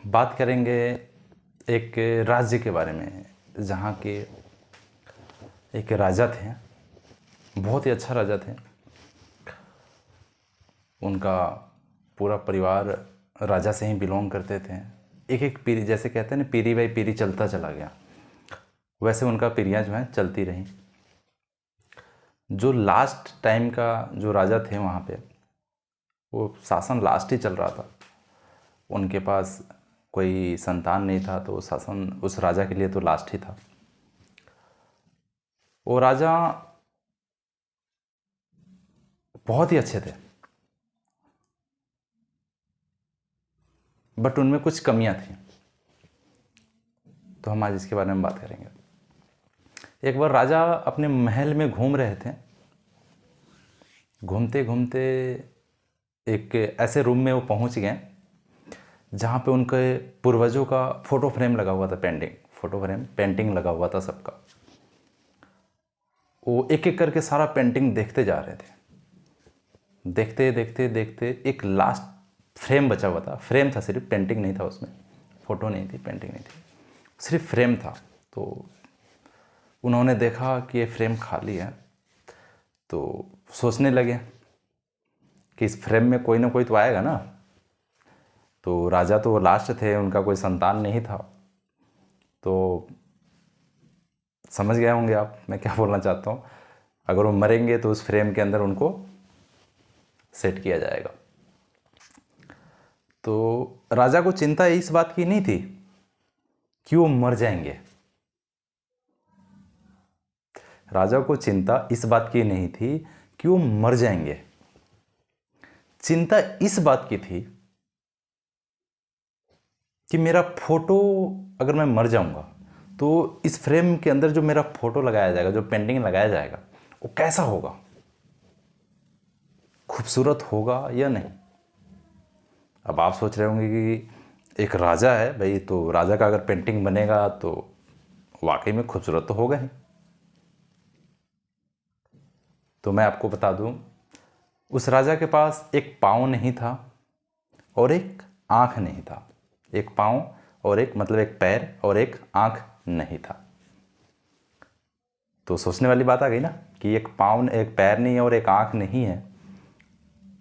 बात करेंगे एक राज्य के बारे में जहाँ के एक राजा थे। बहुत ही अच्छा राजा थे। उनका पूरा परिवार राजा से ही बिलोंग करते थे। एक एक पीढ़ी, जैसे कहते हैं ना, पीढ़ी बाई पीढ़ी चलता चला गया, वैसे उनका पीढ़ियाँ जो हैं चलती रहीं। जो लास्ट टाइम का जो राजा थे वहाँ पे, वो शासन लास्ट ही चल रहा था। उनके पास कोई संतान नहीं था, तो शासन उस राजा के लिए तो लास्ट ही था। वो राजा बहुत ही अच्छे थे, बट उनमें कुछ कमियां थी। तो हम आज इसके बारे में बात करेंगे। एक बार राजा अपने महल में घूम रहे थे। घूमते घूमते एक ऐसे रूम में वो पहुंच गए जहाँ पे उनके पूर्वजों का फोटो फ्रेम लगा हुआ था। पेंटिंग लगा हुआ था सबका। वो एक एक करके सारा पेंटिंग देखते जा रहे थे। देखते देखते देखते एक लास्ट फ्रेम बचा हुआ था। फ्रेम था, सिर्फ पेंटिंग नहीं था उसमें, फ़ोटो नहीं थी, पेंटिंग नहीं थी, सिर्फ फ्रेम था। तो उन्होंने देखा कि ये फ्रेम खाली है, तो सोचने लगे कि इस फ्रेम में कोई ना कोई तो आएगा ना। तो राजा तो वो लास्ट थे, उनका कोई संतान नहीं था। तो समझ गए होंगे आप मैं क्या बोलना चाहता हूँ। अगर वो मरेंगे तो उस फ्रेम के अंदर उनको सेट किया जाएगा। तो राजा को चिंता इस बात की नहीं थी कि वो मर जाएंगे। राजा को चिंता इस बात की नहीं थी कि वो मर जाएंगे। चिंता इस बात की थी कि मेरा फोटो, अगर मैं मर जाऊंगा तो इस फ्रेम के अंदर जो मेरा फोटो लगाया जाएगा, जो पेंटिंग लगाया जाएगा, वो कैसा होगा, खूबसूरत होगा या नहीं। अब आप सोच रहे होंगे कि एक राजा है भाई, तो राजा का अगर पेंटिंग बनेगा तो वाकई में खूबसूरत तो होगा ही। तो मैं आपको बता दूं, उस राजा के पास एक पाँव नहीं था और एक आँख नहीं था। एक पाँव और एक पैर और एक आँख नहीं था। तो सोचने वाली बात आ गई ना कि एक पाँव, एक पैर नहीं है और एक आँख नहीं है,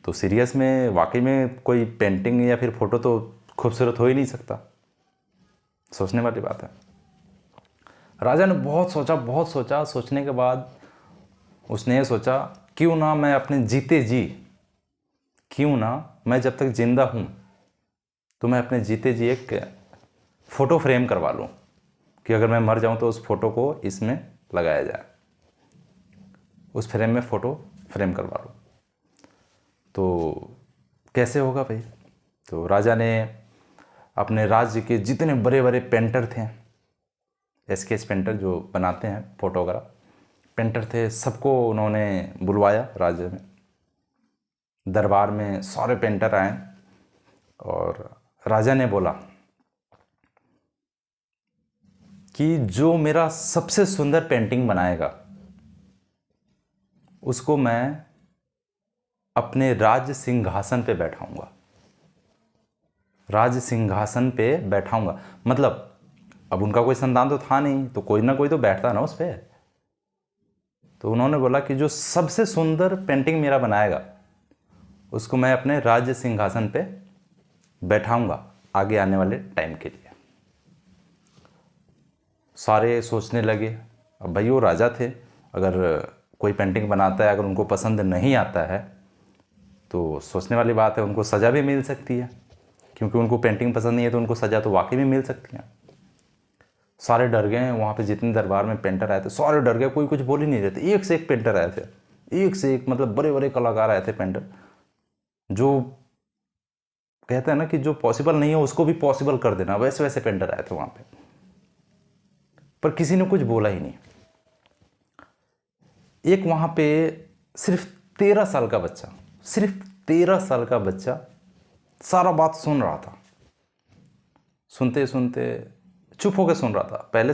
तो सीरियस में वाकई में कोई पेंटिंग या फिर फोटो तो खूबसूरत हो ही नहीं सकता। सोचने वाली बात है। राजा ने बहुत सोचा। सोचने के बाद उसने ये सोचा, क्यों ना मैं अपने जीते जी, क्यों ना मैं जब तक जिंदा हूँ तो मैं अपने जीते जी एक फ़ोटो फ्रेम करवा लूँ कि अगर मैं मर जाऊँ तो उस फोटो को इसमें लगाया जाए, उस फ्रेम में फ़ोटो फ्रेम करवा लूँ। तो कैसे होगा भाई। तो राजा ने अपने राज्य के जितने बड़े बड़े पेंटर थे, स्केच पेंटर जो बनाते हैं फोटो वगैरह, पेंटर थे, सबको उन्होंने बुलवाया। राज्य में दरबार में सारे पेंटर आए और राजा ने बोला कि जो मेरा सबसे सुंदर पेंटिंग बनाएगा उसको मैं अपने राज सिंहासन पे बैठाऊंगा। राज सिंहासन पे बैठाऊंगा मतलब अब उनका कोई संतान तो था नहीं, तो कोई ना कोई तो बैठता ना उस पर। तो उन्होंने बोला कि जो सबसे सुंदर पेंटिंग मेरा बनाएगा उसको मैं अपने राज्य सिंहासन पे बैठाऊंगा आगे आने वाले टाइम के लिए। सारे सोचने लगे। अब भाई वो राजा थे, अगर कोई पेंटिंग बनाता है, अगर उनको पसंद नहीं आता है तो सोचने वाली बात है, उनको सज़ा भी मिल सकती है। क्योंकि उनको पेंटिंग पसंद नहीं है तो उनको सज़ा तो वाकई में मिल सकती है। सारे डर गए। वहाँ पे जितने दरबार में पेंटर आए थे सारे डर गए, कोई कुछ बोल ही नहीं रहे थे। एक से एक पेंटर आए थे, एक से एक, मतलब बड़े बड़े कलाकार आए थे पेंटर, जो कहते हैं ना कि जो पॉसिबल नहीं है उसको भी पॉसिबल कर देना, वैसे वैसे पेंटर आए थे वहाँ पे। पर किसी ने कुछ बोला ही नहीं। एक वहाँ पे सिर्फ 13 साल का बच्चा, सिर्फ 13 साल का बच्चा सारा बात सुन रहा था। सुनते सुनते चुप होकर सुन रहा था। पहले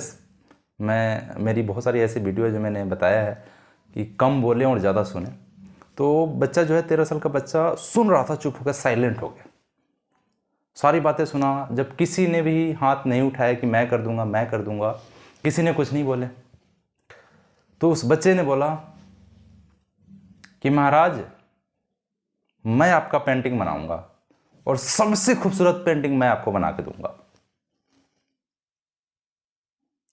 मेरी बहुत सारी ऐसी वीडियो है जो मैंने बताया है कि कम बोले और ज़्यादा सुने। तो बच्चा जो है 13 साल का बच्चा सुन रहा था, चुप होकर साइलेंट हो गया। सारी बातें सुना। जब किसी ने भी हाथ नहीं उठाया कि मैं कर दूंगा, मैं कर दूंगा, किसी ने कुछ नहीं बोले, तो उस बच्चे ने बोला कि महाराज, मैं आपका पेंटिंग बनाऊंगा और सबसे खूबसूरत पेंटिंग मैं आपको बना के दूंगा।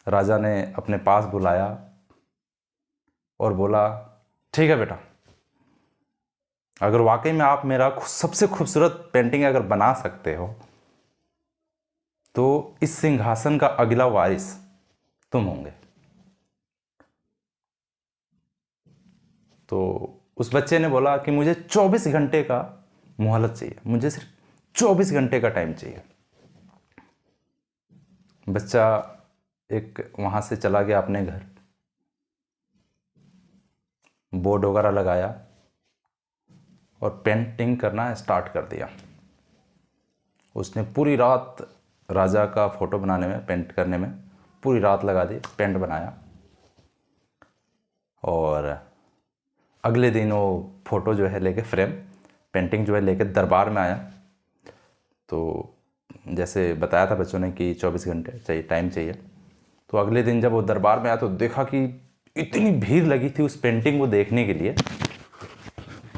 राजा ने अपने पास बुलाया और बोला, ठीक है बेटा, अगर वाकई में आप मेरा सबसे खूबसूरत पेंटिंग अगर बना सकते हो तो इस सिंहासन का अगला वारिस तुम होंगे। तो उस बच्चे ने बोला कि मुझे 24 घंटे का मोहलत चाहिए, मुझे सिर्फ 24 घंटे का टाइम चाहिए। बच्चा एक वहाँ से चला गया अपने घर, बोर्ड वगैरह लगाया और पेंटिंग करना स्टार्ट कर दिया। उसने पूरी रात राजा का फ़ोटो बनाने में, पेंट करने में पूरी रात लगा दी, पेंट बनाया। और अगले दिन वो फ़ोटो जो है लेके, फ्रेम पेंटिंग जो है लेके दरबार में आया। तो जैसे बताया था बच्चों ने कि 24 घंटे चाहिए, टाइम चाहिए। तो अगले दिन जब वो दरबार में आया तो देखा कि इतनी भीड़ लगी थी उस पेंटिंग को देखने के लिए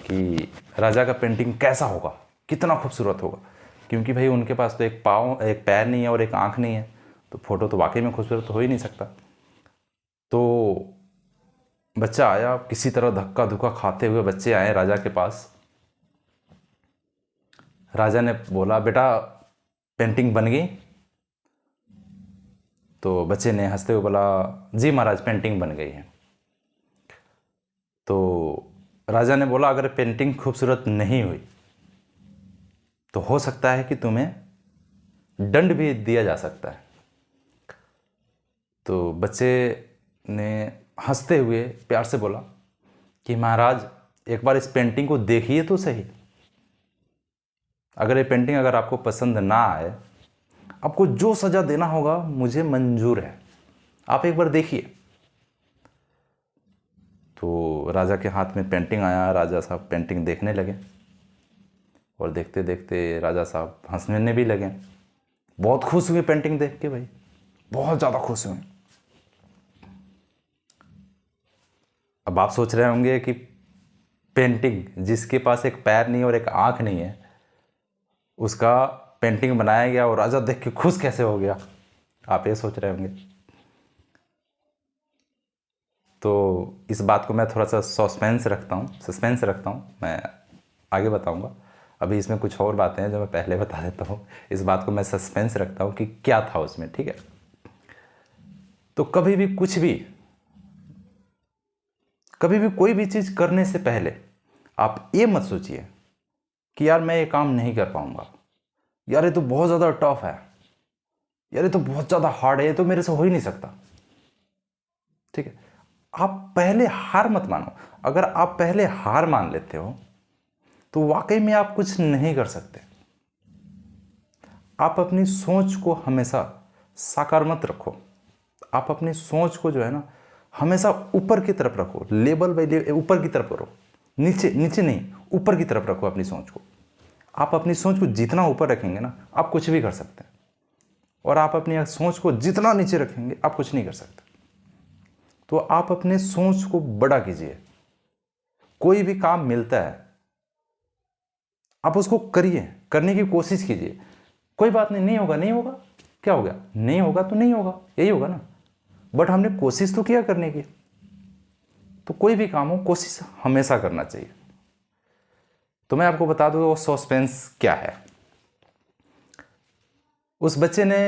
कि राजा का पेंटिंग कैसा होगा, कितना खूबसूरत होगा। क्योंकि भाई उनके पास तो एक पाँव, एक पैर नहीं है और एक आँख नहीं है, तो फोटो तो वाकई में खूबसूरत तो हो ही नहीं सकता। तो बच्चा आया, किसी तरह धक्का धुक्का खाते हुए बच्चे आए राजा के पास। राजा ने बोला, बेटा पेंटिंग बन गई? तो बच्चे ने हंसते हुए बोला, जी महाराज, पेंटिंग बन गई है। तो राजा ने बोला, अगर पेंटिंग खूबसूरत नहीं हुई तो हो सकता है कि तुम्हें दंड भी दिया जा सकता है। तो बच्चे ने हंसते हुए प्यार से बोला कि महाराज, एक बार इस पेंटिंग को देखिए तो सही। अगर ये पेंटिंग अगर आपको पसंद ना आए, आपको जो सज़ा देना होगा मुझे मंजूर है, आप एक बार देखिए। तो राजा के हाथ में पेंटिंग आया, राजा साहब पेंटिंग देखने लगे और देखते देखते राजा साहब हंसने भी लगे। बहुत खुश हुए पेंटिंग देख के, भाई बहुत ज़्यादा खुश हुए। अब आप सोच रहे होंगे कि पेंटिंग जिसके पास एक पैर नहीं और एक आँख नहीं है, उसका पेंटिंग बनाया गया और राजा देख के खुश कैसे हो गया, आप ये सोच रहे होंगे। तो इस बात को मैं थोड़ा सा सस्पेंस रखता हूँ, मैं आगे बताऊँगा। अभी इसमें कुछ और बातें हैं जो मैं पहले बता देता हूँ। इस बात को मैं सस्पेंस रखता हूँ कि क्या था उसमें, ठीक है। तो कभी भी कुछ भी, कभी भी कोई भी चीज़ करने से पहले आप ये मत सोचिए कि यार मैं ये काम नहीं कर पाऊँगा, यार ये तो बहुत ज़्यादा टफ है, यार ये तो बहुत ज़्यादा हार्ड है, ये तो मेरे से हो ही नहीं सकता, ठीक है। आप पहले हार मत मानो। अगर आप पहले हार मान लेते हो तो वाकई में आप कुछ नहीं कर सकते। आप अपनी सोच को हमेशा साकार मत रखो। आप अपनी सोच को जो है ना हमेशा ऊपर की तरफ रखो, लेवल बाई लेवल ऊपर की तरफ करो, नीचे नीचे नहीं, ऊपर की तरफ रखो अपनी सोच को। आप अपनी सोच को जितना ऊपर रखेंगे ना, आप कुछ भी कर सकते हैं। और आप अपनी सोच को जितना नीचे रखेंगे, आप कुछ नहीं कर सकते। तो आप अपने सोच को बड़ा कीजिए। कोई भी काम मिलता है, आप उसको करिए, करने की कोशिश कीजिए। कोई बात नहीं, नहीं होगा, नहीं होगा, क्या हो गया, नहीं होगा तो नहीं होगा, यही होगा ना। बट हमने कोशिश तो किया करने की। तो कोई भी काम हो, कोशिश हमेशा करना चाहिए। तो मैं आपको बता दूं वो सस्पेंस क्या है। उस बच्चे ने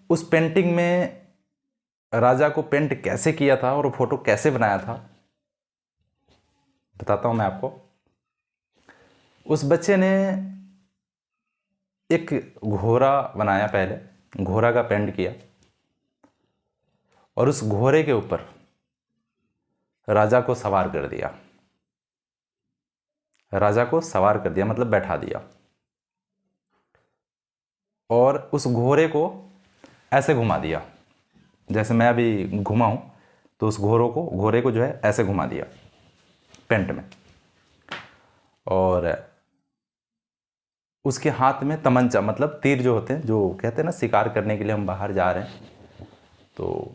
उस पेंटिंग में राजा को पेंट कैसे किया था और वो फोटो कैसे बनाया था, बताता हूं मैं आपको। उस बच्चे ने एक घोड़ा बनाया, पहले घोड़ा का पेंट किया और उस घोड़े के ऊपर राजा को सवार कर दिया। राजा को सवार कर दिया मतलब बैठा दिया, और उस घोड़े को ऐसे घुमा दिया, जैसे मैं अभी घुमा हूं। तो उस घोड़े को जो है ऐसे घुमा दिया पेंट में। और उसके हाथ में तमंचा, मतलब तीर जो होते हैं, जो कहते हैं ना शिकार करने के लिए हम बाहर जा रहे हैं, तो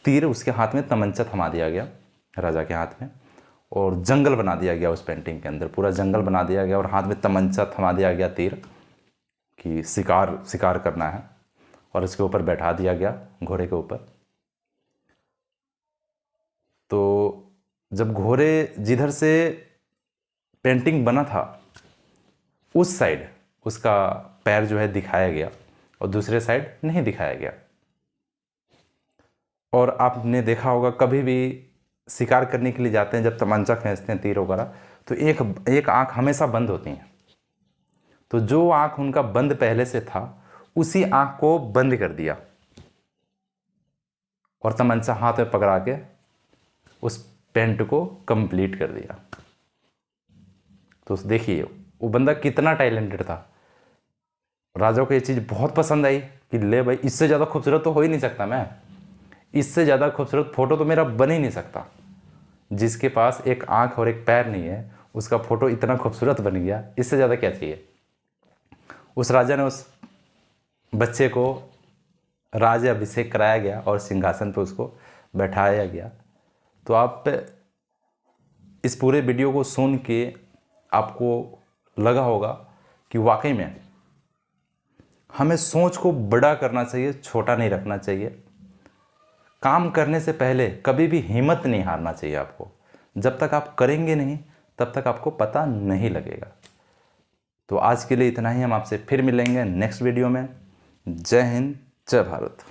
तीर उसके हाथ में तमंचा थमा दिया गया राजा के हाथ में, और जंगल बना दिया गया उस पेंटिंग के अंदर, पूरा जंगल बना दिया गया और हाथ में तमंचा थमा दिया गया तीर कि शिकार करना है, और इसके ऊपर बैठा दिया गया घोड़े के ऊपर। तो जब घोड़े जिधर से पेंटिंग बना था उस साइड उसका पैर जो है दिखाया गया और दूसरे साइड नहीं दिखाया गया। और आपने देखा होगा कभी भी शिकार करने के लिए जाते हैं, जब तमंचा खींचते हैं तीर वगैरह, तो एक आंख हमेशा बंद होती है। तो जो आंख उनका बंद पहले से था उसी आंख को बंद कर दिया और तमंचा हाथ में पकड़ा के उस पेंट को कंप्लीट कर दिया। तो देखिए वो बंदा कितना टैलेंटेड था। राजा को ये चीज़ बहुत पसंद आई कि ले भाई, इससे ज़्यादा खूबसूरत तो हो ही नहीं सकता, मैं इससे ज़्यादा खूबसूरत फोटो तो मेरा बन ही नहीं सकता। जिसके पास एक आंख और एक पैर नहीं है उसका फोटो इतना खूबसूरत बन गया, इससे ज़्यादा क्या चाहिए। उस राजा ने उस बच्चे को राज अभिषेक कराया गया और सिंहासन पर उसको बैठाया गया। तो आप इस पूरे वीडियो को सुन के आपको लगा होगा कि वाकई में हमें सोच को बड़ा करना चाहिए, छोटा नहीं रखना चाहिए। काम करने से पहले कभी भी हिम्मत नहीं हारना चाहिए आपको। जब तक आप करेंगे नहीं तब तक आपको पता नहीं लगेगा। तो आज के लिए इतना ही, हम आपसे फिर मिलेंगे नेक्स्ट वीडियो में। जय हिंद, जय भारत।